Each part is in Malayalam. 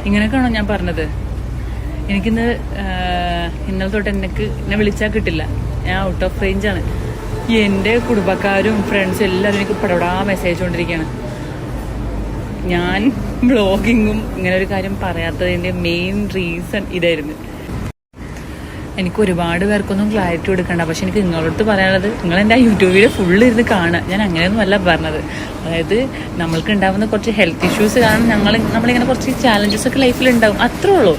ഇങ്ങനെയൊക്കെയാണോ ഞാൻ പറഞ്ഞത്? എനിക്കിന്ന് ഇന്നലെ തൊട്ട് എന്നെ വിളിച്ചാൽ കിട്ടില്ല. ഞാൻ ഔട്ട് ഓഫ് റേഞ്ചാണ്. എൻ്റെ കുടുംബക്കാരും ഫ്രണ്ട്സും എല്ലാവരും എനിക്ക് പടപടാ മെസ്സേജ് കൊണ്ടിരിക്കുകയാണ്. ഞാൻ ബ്ലോഗിങ്ങും ഇങ്ങനെ ഒരു കാര്യം പറയാത്തതിൻ്റെ മെയിൻ റീസൺ ഇതായിരുന്നു. എനിക്ക് ഒരുപാട് പേർക്കൊന്നും ക്ലാരിറ്റി കൊടുക്കണ്ട, പക്ഷെ എനിക്ക് നിങ്ങളോട് പറയാനുള്ളത്, നിങ്ങൾ എൻ്റെ ആ യൂട്യൂബ് വീഡിയോ ഫുള്ള് ഇരുന്ന് കാണുക. ഞാൻ അങ്ങനെയൊന്നും അല്ല പറഞ്ഞത്. അതായത് നമ്മൾക്ക് ഉണ്ടാകുന്ന കുറച്ച് ഹെൽത്ത് ഇഷ്യൂസ് കാരണം നമ്മളിങ്ങനെ കുറച്ച് ചാലഞ്ചസ് ഒക്കെ ലൈഫിൽ ഉണ്ടാവും, അത്രേ ഉള്ളൂ.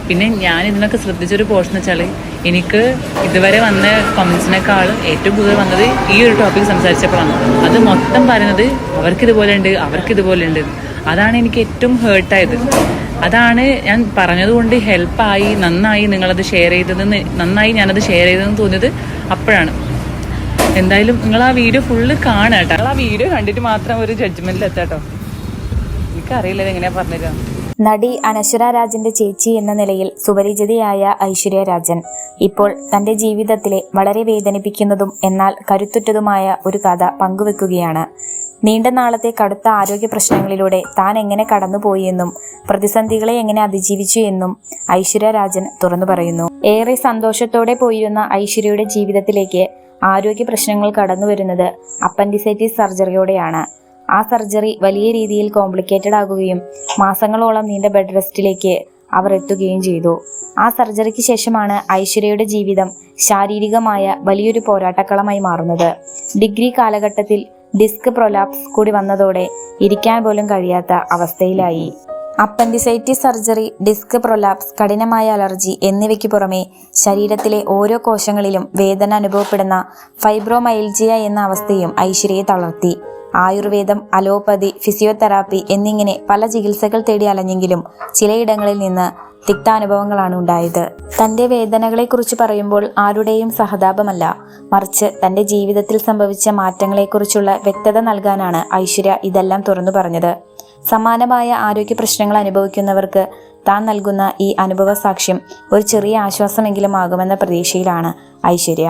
പിന്നെ ഞാൻ ഇതിനൊക്കെ ശ്രദ്ധിച്ചൊരു പോർഷൻ എന്ന് വെച്ചാൽ, എനിക്ക് ഇതുവരെ വന്ന കമൻസിനേക്കാൾ ഏറ്റവും കൂടുതൽ വന്നത് ഈ ഒരു ടോപ്പിക് സംസാരിച്ചപ്പോഴാണ്. അത് മൊത്തം പറയുന്നത് അവർക്കിതുപോലെ ഉണ്ട്. അതാണ് എനിക്ക് ഏറ്റവും ഹേർട്ടായത്. അതാണ് ഞാൻ പറഞ്ഞതുകൊണ്ട് ഹെൽപ്പായി, നന്നായി നിങ്ങളത് ഷെയർ ചെയ്തതെന്ന്, നന്നായി ഞാനത് ഷെയർ ചെയ്തതെന്ന് തോന്നിയത് അപ്പോഴാണ്. എന്തായാലും നിങ്ങൾ ആ വീഡിയോ ഫുള്ള് കാണുക കേട്ടോ. നിങ്ങൾ ആ വീഡിയോ കണ്ടിട്ട് മാത്രം ഒരു ജഡ്ജ്മെന്റിൽ എത്താട്ടോ. എനിക്കറിയില്ല എങ്ങനെയാ പറഞ്ഞുതരാം. നടി അനശ്വര രാജന്റെ ചേച്ചി എന്ന നിലയിൽ സുപരിചിതയായ ഐശ്വര്യ രാജൻ ഇപ്പോൾ തന്റെ ജീവിതത്തിലെ വളരെ വേദനിപ്പിക്കുന്നതും എന്നാൽ കരുത്തുറ്റതുമായ ഒരു കഥ പങ്കുവെക്കുകയാണ്. നീണ്ട നാളത്തെ കടുത്ത ആരോഗ്യ പ്രശ്നങ്ങളിലൂടെ താൻ എങ്ങനെ കടന്നുപോയി എന്നും പ്രതിസന്ധികളെ എങ്ങനെ അതിജീവിച്ചു എന്നും ഐശ്വര്യ രാജൻ തുറന്നു പറയുന്നു. ഏറെ സന്തോഷത്തോടെ പോയിരുന്ന ഐശ്വര്യയുടെ ജീവിതത്തിലേക്ക് ആരോഗ്യ പ്രശ്നങ്ങൾ കടന്നു വരുന്നത് അപ്പൻഡിസൈറ്റിസ് സർജറിയോടെയാണ്. ആ സർജറി വലിയ രീതിയിൽ കോംപ്ലിക്കേറ്റഡ് ആകുകയും മാസങ്ങളോളം നീണ്ട ബെഡ് റെസ്റ്റിലേക്ക് അവർ എത്തുകയും ചെയ്തു. ആ സർജറിക്ക് ശേഷമാണ് ഐശ്വര്യയുടെ ജീവിതം ശാരീരികമായ വലിയൊരു പോരാട്ടക്കളമായി മാറുന്നത്. ഡിഗ്രി കാലഘട്ടത്തിൽ ഡിസ്ക് പ്രൊലാപ്സ് കൂടി വന്നതോടെ ഇരിക്കാൻ പോലും കഴിയാത്ത അവസ്ഥയിലായി. അപ്പൻഡിസൈറ്റിസ് സർജറി, ഡിസ്ക് പ്രൊലാപ്സ്, കഠിനമായ അലർജി എന്നിവയ്ക്ക് പുറമെ ശരീരത്തിലെ ഓരോ കോശങ്ങളിലും വേദന അനുഭവപ്പെടുന്ന ഫൈബ്രോമൈൽജിയ എന്ന അവസ്ഥയും ഐശ്വര്യയെ തളർത്തി. ആയുർവേദം, അലോപ്പതി, ഫിസിയോതെറാപ്പി എന്നിങ്ങനെ പല ചികിത്സകൾ തേടി അലഞ്ഞെങ്കിലും ചിലയിടങ്ങളിൽ നിന്ന് തിക്താനുഭവങ്ങളാണ് ഉണ്ടായത്. തന്റെ വേദനകളെക്കുറിച്ച് പറയുമ്പോൾ ആരുടെയും സഹതാപമല്ല, മറിച്ച് തന്റെ ജീവിതത്തിൽ സംഭവിച്ച മാറ്റങ്ങളെക്കുറിച്ചുള്ള വ്യക്തത നൽകാനാണ് ഐശ്വര്യ ഇതെല്ലാം തുറന്നു പറഞ്ഞത്. സമാനമായ ആരോഗ്യ പ്രശ്നങ്ങൾ അനുഭവിക്കുന്നവർക്ക് താൻ നൽകുന്ന ഈ അനുഭവ സാക്ഷ്യം ഒരു ചെറിയ ആശ്വാസമെങ്കിലും ആകുമെന്ന പ്രതീക്ഷയിലാണ് ഐശ്വര്യ.